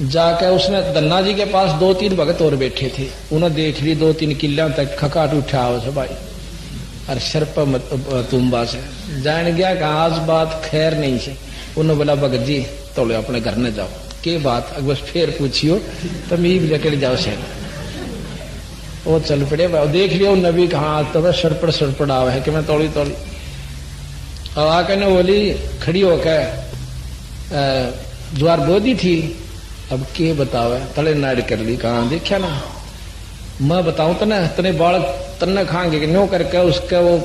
जाकर उसने धन्ना जी के पास 2-3 भगत और बैठे थे, उन्हें देख ली 2-3 किल्ला तक खकाट उठा हो भाई और शर्प तुम्बा से जान गया कि आज बात खैर नहीं से। उन्होंने बोला भगत जी तोड़े अपने घर न जाओ, के बात बस फिर पूछियो तो मीब लेकर जाओ शहर। वो चल पड़े, देख लिया नबी कहा तो सड़पड़ आवा है कि मैं तोड़ी और आके ने बोली खड़ी होकर ज्वार बोदी थी। अब के बतावे तले नाड़ कर ली, कहा देखा ना मैं बताऊं तो ना तने बाल तन्ने खाएंगे कि नो करके उसका वो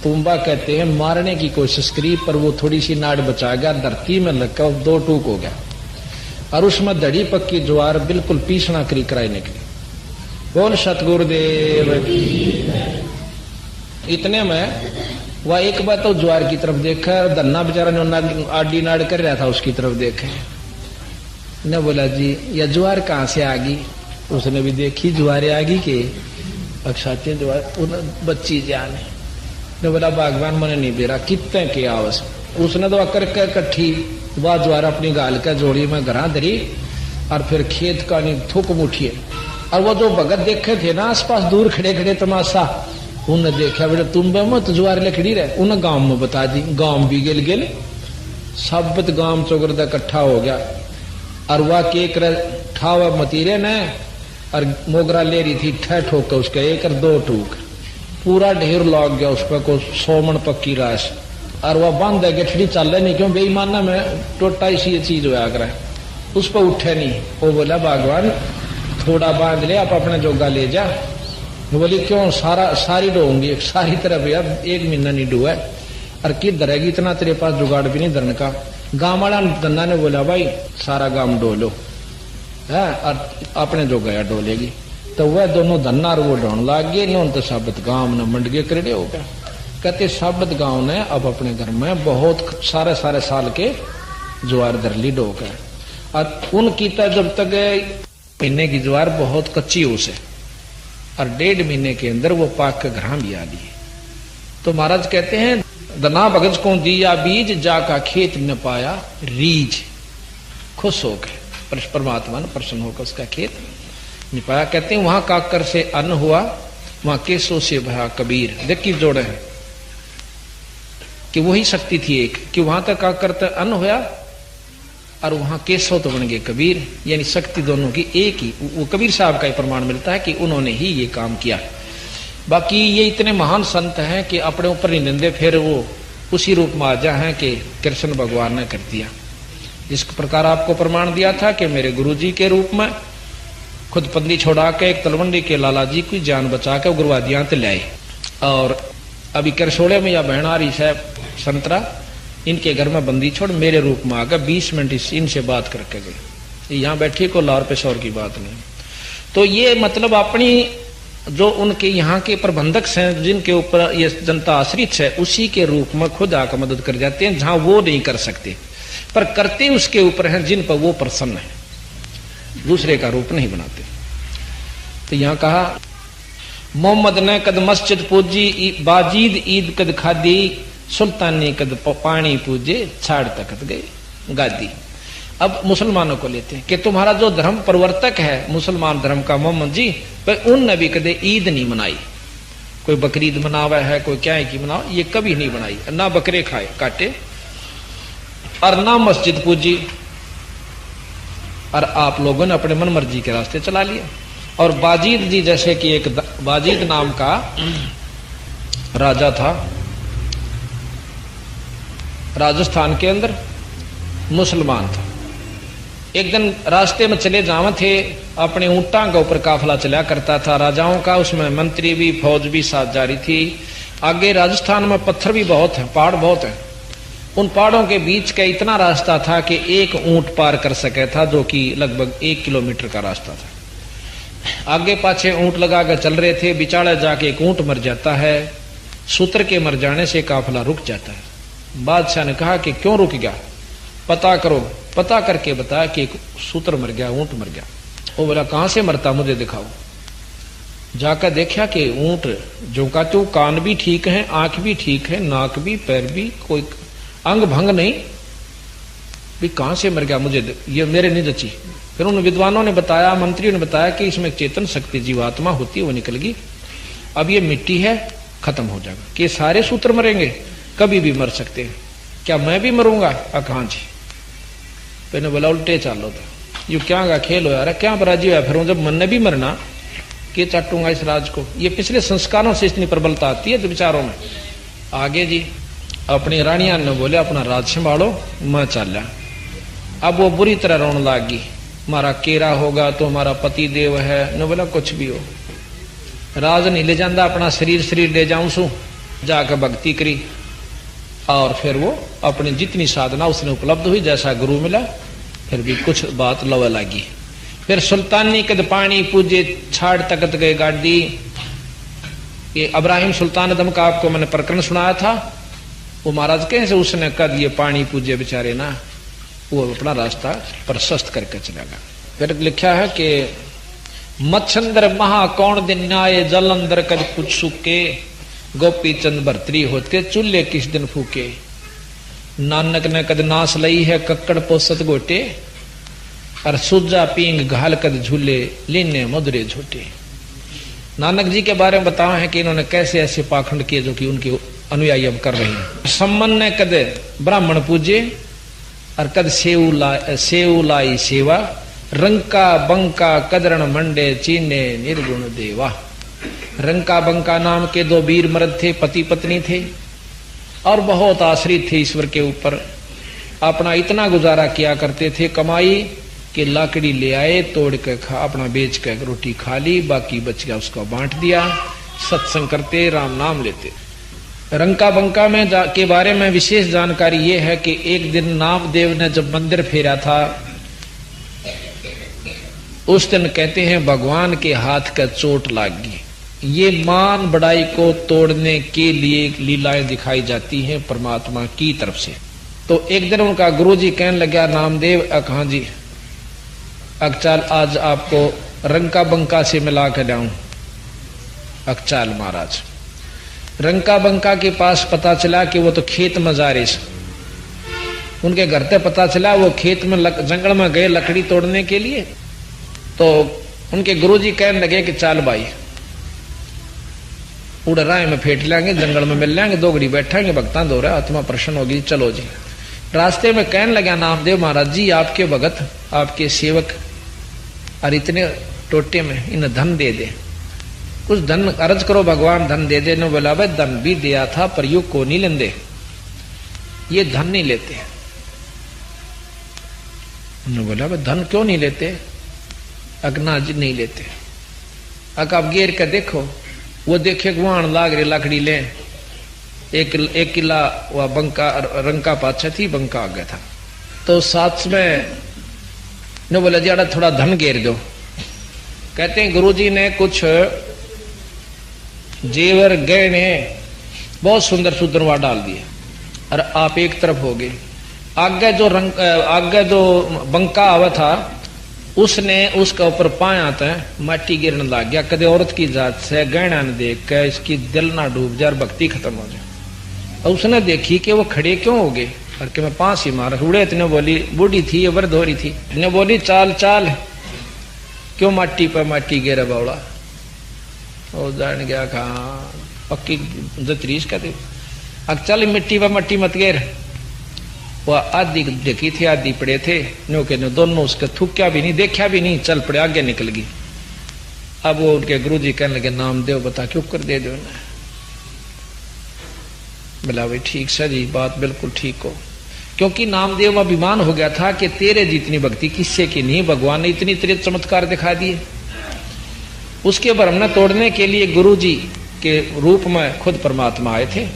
तुम्बा कहते हैं मारने की कोशिश करी, पर वो थोड़ी सी नाड़ बचा गया, धरती में लगकर 2 टूक हो गया और उसमें दड़ी पक्की ज्वार बिल्कुल पीसना करी कराई निकली। बोल सतगुरुदेव। इतने में वह एक बार तो ज्वार की तरफ देखा, धन्ना बेचारा ने आडी नाड़ कर रहा था उसकी तरफ देखे, ने बोला जी यह ज्वार कहाँ से आ गई? उसने भी देखी ज्वार आ गई के अक्षाते ज्वार बच्ची जाने। ने बोला भगवान मैंने नहीं बेरा कितने के आवस। उसने तो अकर के कट्ठी वह ज्वार अपनी गाल का जोड़ी में घरा धरी और फिर खेत का नहीं थूक मुठिए। और वो जो भगत देखे थे ना आसपास दूर खड़े खड़े तमाशा, उन्हें देखा बेटा तुम मत ज्वार लकड़ी रहे, उन्हें गांव में बता दी। गांव भी गिल गिल सबत गांव चौगरदा इकट्ठा हो गया और वह केक ठावा मतीरे ने और मोगरा ले रही थी ठह ठोक उसका 1 और 2 टूक पूरा ढेर लग गया उस पर को 100 मन पक्की रास। और वह बंद है गठड़ी चल नहीं, क्यों बेईमाना में टोटा इसी चीज होया कर उस पर उठे नहीं। वो बोला भगवान थोड़ा बांध ले आप अपना जोगा ले जा। बोली क्यों सारी डोंगी एक सारी तरफ यार 1 महीना नहीं डुआ और किध रहेगी इतना तेरे पास जुगाड़ भी नहीं धरन का। गांव वाला धन्ना ने बोला भाई सारा गांव डोलो है और अपने जो गया डोलेगी। तो वह दोनों धन्ना और वो ढोन लाग गए नो तो साबत गांव ने मंडगे करे हो गया। कहते साबत गांव ने अब अपने घर में बहुत सारे साल के ज्वार धर ली डो कर और उनकी जब तक महीने की ज्वार बहुत कच्ची हो से और 1.5 महीने के अंदर वो पाक के घर भी आ लिए। तो महाराज कहते हैं दना भगत को दिया बीज जाका खेत न पाया रीज। खुश हो गए परमात्मा ने प्रसन्न होकर उसका खेत नहीं पाया। कहते हैं वहां काकर से अन्न हुआ वहां केसों से भरा कबीर। देखिए जोड़े हैं कि वही शक्ति थी एक कि वहां तक काकर तक अन्न हुआ और वहां केसो तो बन गए कबीर, यानी शक्ति दोनों की एक ही। वो कबीर साहब का ही प्रमाण मिलता है कि उन्होंने ही ये काम किया। बाकी ये इतने महान संत हैं कि अपने ऊपर नहीं निंदे, फिर वो उसी रूप में आ जा है कि कृष्ण भगवान ने कर दिया। इस प्रकार आपको प्रमाण दिया था कि मेरे गुरुजी के रूप में खुद पंदी छोड़ा के एक तलवंडी के लाला जी की जान बचा के उग्रवादियां ते लाए। और अभी करसोड़े में या बहन आ रही साहब संतरा इनके घर में बंदी छोड़ मेरे रूप में आकर 20 मिनट इनसे बात करके गए। यहाँ बैठी को लार पेशौर की बात नहीं। तो ये मतलब अपनी जो उनके यहाँ के प्रबंधक हैं जिनके ऊपर ये जनता आश्रित है उसी के रूप में खुद आकर मदद कर जाते हैं जहां वो नहीं कर सकते, पर करते उसके ऊपर हैं जिन पर वो प्रसन्न है, दूसरे का रूप नहीं बनाते। तो यहाँ कहा मोहम्मद ने कद मस्जिद पूजी बाजीद ईद कद खादी सुल्तानी कद पानी पूजे छाड़ तकत गए गादी। अब मुसलमानों को लेते हैं कि तुम्हारा जो धर्म प्रवर्तक है मुसलमान धर्म का मोहम्मद जी, पर उनने भी कदे ईद नहीं मनाई। कोई बकरीद मनावा है कोई क्या है कि मनाओ, ये कभी नहीं बनाई। ना बकरे खाए काटे और ना मस्जिद पूजी, और आप लोगों ने अपने मन मर्जी के रास्ते चला लिया। और बाजीद जी जैसे कि एक बाजीद नाम का राजा था राजस्थान के अंदर, मुसलमान था। एक दिन रास्ते में चले जावे थे, अपने ऊंटा के ऊपर काफिला चला करता था राजाओं का, उसमें मंत्री भी फौज भी साथ जा रही थी। आगे राजस्थान में पत्थर भी बहुत है, पहाड़ बहुत है। उन पहाड़ों के बीच का इतना रास्ता था कि एक ऊंट पार कर सके था, जो कि लगभग 1 किलोमीटर का रास्ता था। आगे पाछे ऊंट लगा कर चल रहे थे, बिचाड़ा जाके एक ऊंट मर जाता है। सूत्र के मर जाने से काफिला रुक जाता है। बादशाह ने कहा कि क्यों रुक गया, पता करो। पता करके बताया कि एक सूत्र मर गया, ऊंट मर गया। वो बोला कहां से मरता मुझे दिखाओ। जाकर देखा कि ऊंट जो का तो कान भी ठीक है, आंख भी ठीक है, नाक भी, पैर भी, कोई अंग भंग नहीं, भी कहां से मर गया मुझे ये मेरे नहीं जची। फिर उन विद्वानों ने बताया, मंत्रियों ने बताया कि इसमें चेतन शक्ति जीवात्मा होती है, वो निकल गई। अब ये मिट्टी है, खत्म हो जाएगा। कि सारे सूत्र मरेंगे, कभी भी मर सकते हैं, क्या मैं भी मरूंगा? कहां जी। मैंने बोला उल्टे चालो था, यू क्या का खेल हो यार, क्या बराजी हुआ। फिर जब मन ने भी मरना के चाटूंगा इस राज को। ये पिछले संस्कारों से इतनी प्रबलता आती है तो विचारों में। आगे जी अपनी रानिया ने बोले अपना राज संभालो, मैं चल। अब वो बुरी तरह रोने लगी, हमारा केरा होगा तो हमारा पति देव है। ने बोला कुछ भी हो, राज नहीं ले जाता, अपना शरीर ले जाऊं सू। जाकर भक्ति करी और फिर वो अपनी जितनी साधना उसने उपलब्ध हुई, जैसा गुरु मिला, फिर भी कुछ बात लवा लगी। फिर सुल्तानी कद पानी पूजे छाड़ तकत गए गाड़ी। ये इब्राहिम सुल्तान अदम का आपको मैंने प्रकरण सुनाया था। वो महाराज कैसे उसने कद ये पानी पूजे बेचारे ना, वो अपना रास्ता प्रशस्त करके चलेगा। फिर लिखा है कि मच्छंदर महा कौन दिन न्याय, जल अंदर कद कुछ सुके, गोपी चंद भरतरी होते चूल्हे किस दिन फूके। नानक ने कद नास लई है कक्कड़ पोसत गोटे, और सुजा पींग घाल कद झूले, लीने मधुरे झूठे। नानक जी के बारे में बताया है कि इन्होंने कैसे ऐसे पाखंड किए जो कि उनके अनुयायी अब कर रहे हैं। सम्मन ने कद ब्राह्मण पूजे, और कद सेव लाई सेवा, रंका बंका कदरण मंडे चीने निर्गुण देवा। रंका बंका नाम के दो वीर मर्द थे, पति पत्नी थे, और बहुत आश्रित थे ईश्वर के ऊपर। अपना इतना गुजारा किया करते थे कमाई कि लाकड़ी ले आए, तोड़ के अपना बेच के रोटी खा ली, बाकी बच गया उसको बांट दिया। सत्संग करते, राम नाम लेते। रंका बंका में के बारे में विशेष जानकारी ये है कि एक दिन नामदेव ने जब मंदिर फेरा था, उस दिन कहते हैं भगवान के हाथ का चोट लग गई। ये मान बड़ाई को तोड़ने के लिए लीलाएं दिखाई जाती हैं परमात्मा की तरफ से। तो एक दिन उनका गुरुजी कहने लगा, नामदेव हाँ जी, अकचाल आज आपको रंका बंका से मिला कर लाऊं। अकचाल महाराज रंका बंका के पास पता चला कि वो तो खेत में जा रहे, उनके घर से पता चला वो खेत में जंगल में गए लकड़ी तोड़ने के लिए। तो उनके गुरुजी कहने लगे कि चाल भाई, उड़ राय में फेंट लेंगे, जंगल में मिल लेंगे, दो घड़ी बैठेंगे, भक्तान दो रहा, आत्मा प्रसन्न होगी, चलो जी। रास्ते में कहने लगा नामदेव महाराज जी, आपके भगत आपके सेवक और इतने टोटे में इन धन दे दे, कुछ धन अर्ज करो, भगवान धन दे दे। ने बोला भाई धन भी दिया था पर यू को नहीं लेंदे, ये धन नहीं लेते। उन्होंने बोला भाई धन क्यों नहीं लेते? अगना जी नहीं लेते। अग आप गेर के देखो, वो देखे गुआन लाग रहे लकड़ी ले, एक किला वह बंका रंका पाछा थी, बंका आ गया था। तो साथ में ने बोला जी अड़ा थोड़ा धन घेर दो। कहते हैं गुरुजी ने कुछ जेवर गहने बहुत सुंदर सुंदर वहां डाल दिए, और आप एक तरफ हो गए। आगे जो बंका आवा था उसने उसका ऊपर पाया था, माटी गिरने लग गया। कदे औरत की जात से गहना न देख के इसकी दिल ना डूब जाए और भक्ति खत्म हो जाए। और उसने देखी कि वो खड़े क्यों हो गए, और कि मैं पांच ही मार उड़े। इतने बोली, बूढ़ी थी ये वृद्ध हो रही थी, ने बोली चाल चाल क्यों माटी पर माटी गिरे बावड़ा। वो जान गया कहा पक्की जतरीश कहते, अब चल मिट्टी पर मट्टी मत गिर। वह आधी देखी थी आधी पड़े थे, नो के नो दोनों उसके थूक्या भी नहीं, देखा भी नहीं, चल पड़े, आगे निकल गई। अब वो उनके गुरुजी कहने लगे नामदेव बता क्यों कर दे दो ना। बोला भाई ठीक सर जी, बात बिल्कुल ठीक हो, क्योंकि नामदेव में अभिमान हो गया था कि तेरे जितनी भक्ति किससे की नहीं, भगवान ने इतनी तेरे चमत्कार दिखा दिए। उसके भ्रम न तोड़ने के लिए गुरुजी के रूप में खुद परमात्मा आए थे।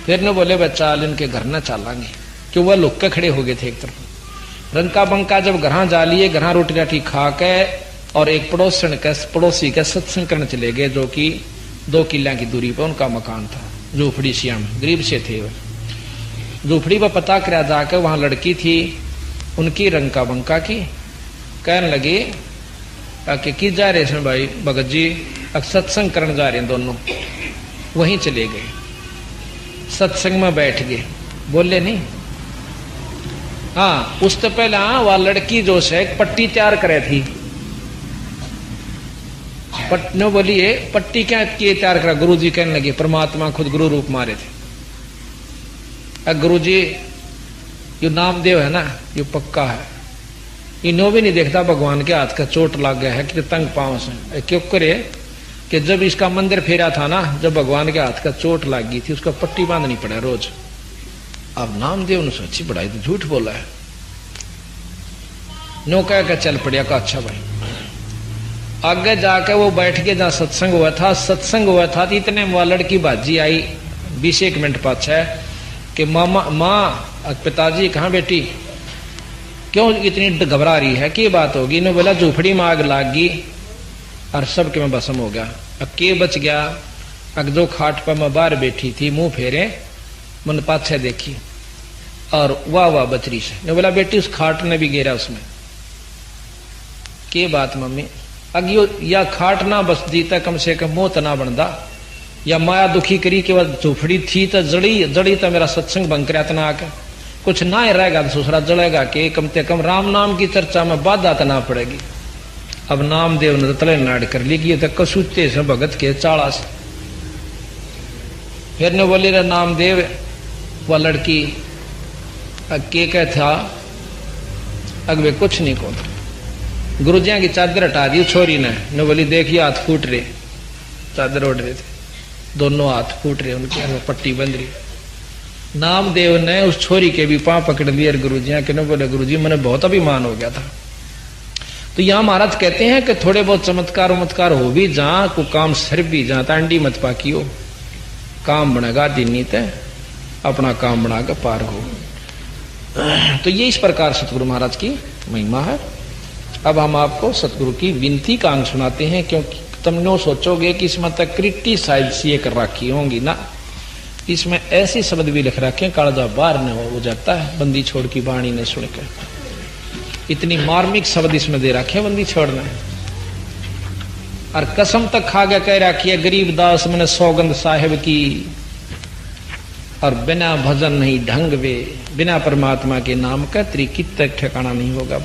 फिर न बोले बच्चा इनके घर न चालांगे, क्यों वह लुक के खड़े हो गए थे एक तरफ। रंका बंका जब घर जा लिए, घर रोटी राटी खा के और एक पड़ोसी के सत्संग करने चले गए, जो कि 2 किला की दूरी पर उनका मकान था। झोपड़ी श्याम गरीब से थे वह। झोपड़ी पर पता करा जाकर वहां लड़की थी उनकी, रंका बंका की। कहने लगे कि किस जा रहे हैं भाई? भगत जी सत्संग करने जा रहे हैं दोनों। वहीं चले गए, सत्संग में बैठ गए, बोले नहीं। हाँ उससे पहले वह लड़की जो है पट्टी तैयार करे थी। ने बोली है पट्टी क्या किए तैयार करा? गुरुजी कहने लगे परमात्मा खुद गुरु रूप मारे थे। गुरुजी यो नामदेव है ना, यो पक्का है, इनो भी नहीं देखता भगवान के हाथ का चोट लग गया है कि तंग पांव से क्यों करे। कि जब इसका मंदिर फेरा था ना, जब भगवान के हाथ का चोट लग गई थी, उसका पट्टी बांधनी पड़ा रोज। अब नामदेव ने सोची बड़ा ही तो झूठ बोला है। नो कह के चल पड़िया का अच्छा भाई। आगे जाके वो बैठ के जहां सत्संग हुआ था तो इतने में लड़की बाजी आई 20 मिनट पाछे कि मामा माँ पिताजी कहाँ बेटी, क्यों इतनी घबरा रही है, की बात होगी। ने बोला झूपड़ी में आग लाग गई और सब के मैं भस्म हो गया। अब के बच गया, अग जो खाट पर मैं बाहर बैठी थी मुंह फेरे मन पाछे देखी और वाह वाह बचरी से। ने बोला बेटी उस खाट ने भी गिरा उसमें। के बात मम्मी, अगियो या खाट ना बस जीता कम से कम मौत ना बनदा, या माया दुखी करी के बाद झूपड़ी थी तो जड़ी तो मेरा सत्संग बंक कराया तना आके कुछ ना ही रहेगा तो दूसरा जड़ेगा कि कम से कम राम नाम की चर्चा में बाधा तो ना पड़ेगी। अब नामदेव ने तले नाड़ कर ली कि तो कसूते से भगत के चाड़ा से। फिर ने बोली रे नामदेव वह लड़की के कह था अगवे कुछ नहीं को। गुरुजिया की चादर हटा दी छोरी ने बोली देखिए हाथ फूट रहे, चादर ओढ़ रहे थे, दोनों हाथ फूट रहे उनके, पट्टी बंध रही। नामदेव ने उस छोरी के भी पांव पकड़ लिए गुरुजिया के। ने बोले गुरुजी मैंने बहुत अभिमान हो गया था। तो यहां महाराज कहते हैं कि थोड़े बहुत चमत्कार उमत्कार हो भी जहां को काम सर भी जहां तांडी मत पाकी हो, काम बनेगा दिनी तय अपना काम बना कर पार हो। तो ये इस प्रकार सतगुरु महाराज की महिमा है। अब हम आपको सतगुरु की विनती का अंग सुनाते हैं, क्योंकि तुम नो सोचोगे कि इसमें तक क्रिटिसाइज सी कर रखी होंगी ना, इसमें ऐसे शब्द भी लिख रखे कालजा बाहर न हो जाता है बंदी छोड़ की वाणी ने सुनकर। इतनी मार्मिक शब्द इसमें दे रखे बंदी छोड़ना। और कसम तक खा के कह रखी है गरीब दास मैंने सौगंध साहिब की, और बिना भजन नहीं ढंग वे, बिना परमात्मा के नाम का त्रिकित तक ठिकाना नहीं होगा।